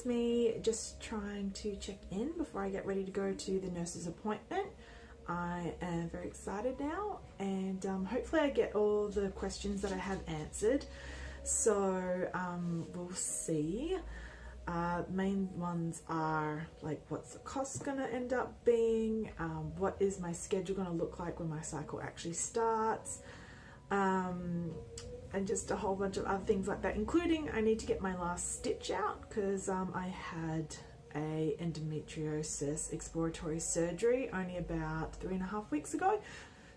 it's me just trying to check in before I get ready to go to the nurse's appointment. I am very excited now, and hopefully I get all the questions that I have answered. So we'll see. Main ones are like, what's the cost gonna end up being? What is my schedule gonna look like when my cycle actually starts? And just a whole bunch of other things like that, including I need to get my last stitch out because I had a endometriosis exploratory surgery only about 3.5 weeks ago.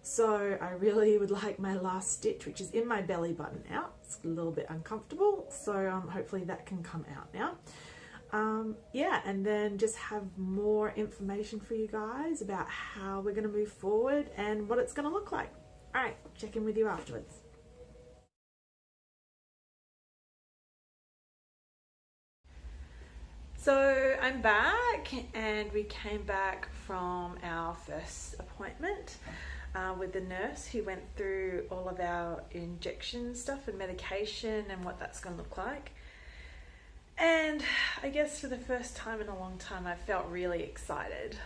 So I really would like my last stitch, which is in my belly button, out. It's a little bit uncomfortable, so hopefully that can come out now. Yeah, and then just have more information for you guys about how we're going to move forward and what it's going to look like. All right, check in with you afterwards. So I'm back, and we came back from our first appointment with the nurse who went through all of our injection stuff and medication and what that's going to look like. And I guess for the first time in a long time, I felt really excited.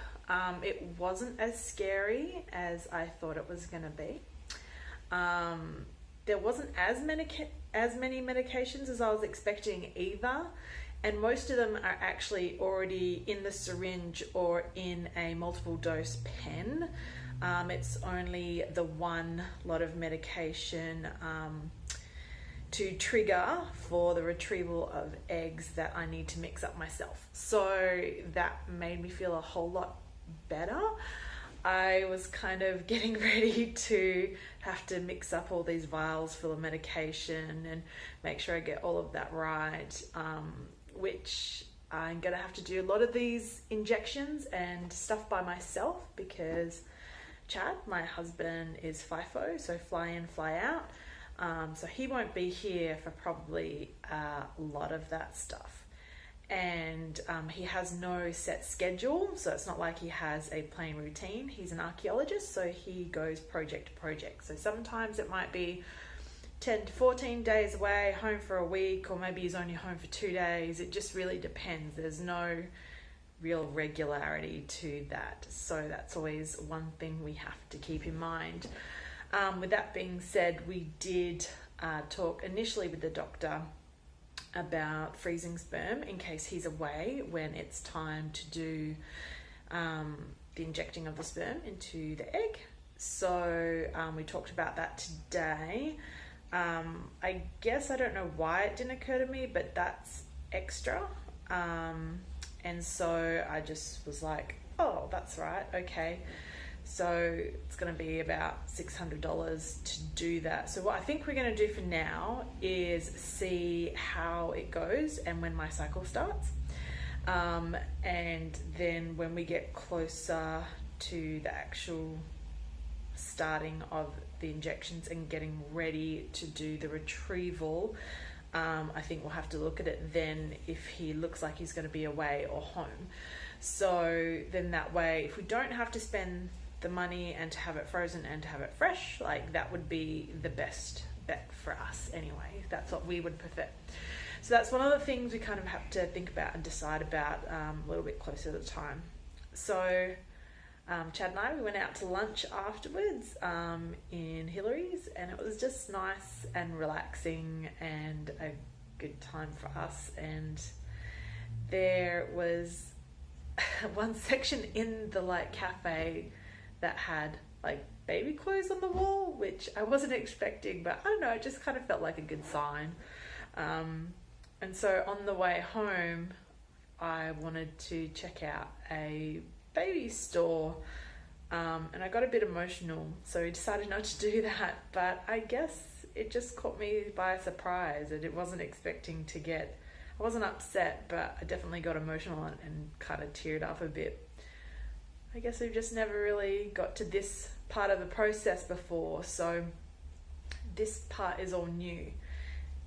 It wasn't as scary as I thought it was going to be. There wasn't as many medications as I was expecting either. And most of them are actually already in the syringe or in a multiple dose pen. It's only the one lot of medication to trigger for the retrieval of eggs that I need to mix up myself. So that made me feel a whole lot better. I was kind of getting ready to have to mix up all these vials full of medication and make sure I get all of that right. Which I'm gonna have to do a lot of these injections and stuff by myself because Chad, my husband, is FIFO, so fly in, fly out. So he won't be here for probably a lot of that stuff. And he has no set schedule, so it's not like he has a plain routine. He's an archaeologist, so he goes project to project. So sometimes it might be 10 to 14 days away, home for a week, or maybe he's only home for 2 days. It just really depends. There's no real regularity to that. So that's always one thing we have to keep in mind. With that being said, we did talk initially with the doctor about freezing sperm in case he's away when it's time to do the injecting of the sperm into the egg. So we talked about that today. I guess I don't know why it didn't occur to me, but that's extra. And so I just was like, oh, that's right, okay. So it's going to be about $600 to do that. So what I think we're going to do for now is see how it goes and when my cycle starts. And then when we get closer to the actual starting of the injections and getting ready to do the retrieval, I think we'll have to look at it then if he looks like he's going to be away or home. So then that way, if we don't have to spend the money and to have it frozen and to have it fresh, like that would be the best bet for us anyway. That's what we would prefer. So that's one of the things we kind of have to think about and decide about a little bit closer to the time. So Chad and I, we went out to lunch afterwards in Hillary's, and it was just nice and relaxing and a good time for us. And there was one section in the cafe that had baby clothes on the wall, which I wasn't expecting, but I don't know, it just kind of felt like a good sign. And so on the way home, I wanted to check out a baby store, and I got a bit emotional, so I decided not to do that. But I guess it just caught me by surprise, and it wasn't expecting to get. I wasn't upset, but I definitely got emotional and kind of teared up a bit. I guess we've just never really got to this part of the process before, so this part is all new.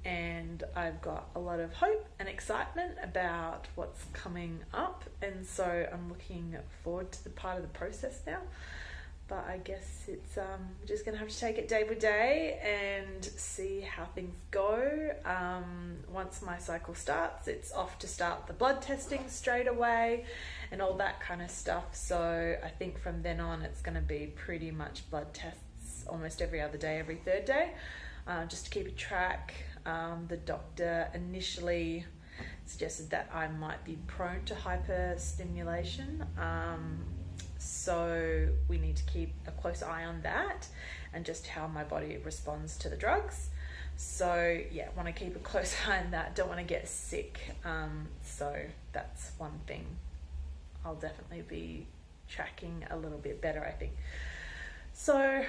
And I've got a lot of hope and excitement about what's coming up, and so I'm looking forward to the part of the process now. but I guess it's just gonna have to take it day by day and see how things go. Once my cycle starts, it's off to start the blood testing straight away and all that kind of stuff. So I think from then on it's gonna be pretty much blood tests almost every other day, every third day, just to keep a track. The doctor initially suggested that I might be prone to hyperstimulation. So we need to keep a close eye on that and just how my body responds to the drugs. So yeah, want to keep a close eye on that. Don't want to get sick. So that's one thing I'll definitely be tracking a little bit better, I think. So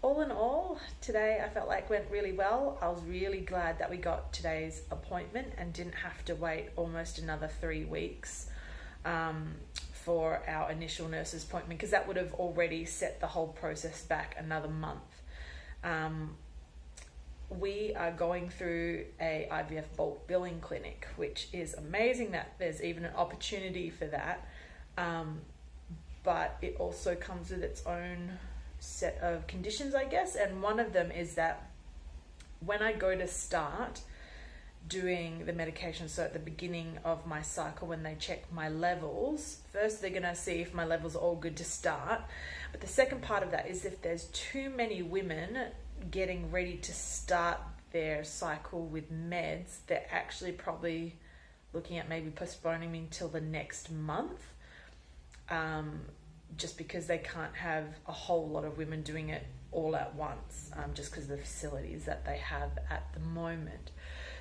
all in all, today I felt like went really well. I was really glad that we got today's appointment and didn't have to wait almost another 3 weeks for our initial nurse's appointment, because that would have already set the whole process back another month. We are going through a IVF bulk billing clinic, which is amazing that there's even an opportunity for that. But it also comes with its own set of conditions, I guess. And one of them is that when I go to start doing the medication, so at the beginning of my cycle, when they check my levels, first they're going to see if my levels are all good to start. But the second part of that is if there's too many women getting ready to start their cycle with meds, they're actually probably looking at maybe postponing me until the next month, just because they can't have a whole lot of women doing it all at once, just because of the facilities that they have at the moment.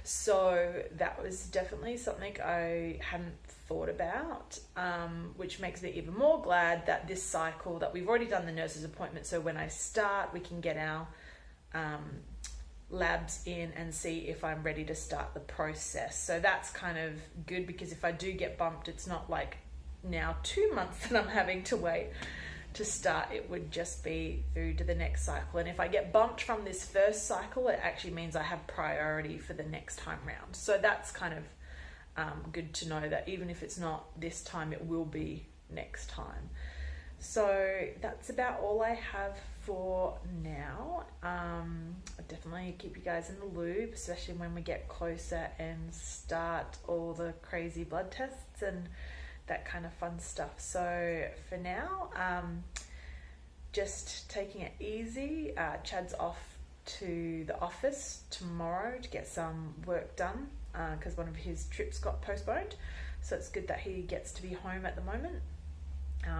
So that was definitely something I hadn't thought about, which makes me even more glad that this cycle, that we've already done the nurse's appointment, so when I start we can get our labs in and see if I'm ready to start the process. So that's kind of good, because if I do get bumped, it's not like now 2 months that I'm having to wait to start. It would just be through to the next cycle. And if I get bumped from this first cycle, it actually means I have priority for the next time round. So that's kind of good to know that even if it's not this time, it will be next time. So that's about all I have for now. I'll definitely keep you guys in the loop, especially when we get closer and start all the crazy blood tests and that kind of fun stuff. So for now, just taking it easy. Chad's off to the office tomorrow to get some work done, because one of his trips got postponed. So it's good that he gets to be home at the moment,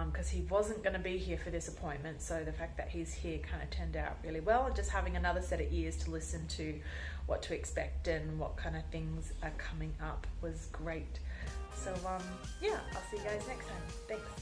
because he wasn't going to be here for this appointment. So the fact that he's here kind of turned out really well, and just having another set of ears to listen to what to expect and what kind of things are coming up was great. So yeah, I'll see you guys next time. Thanks.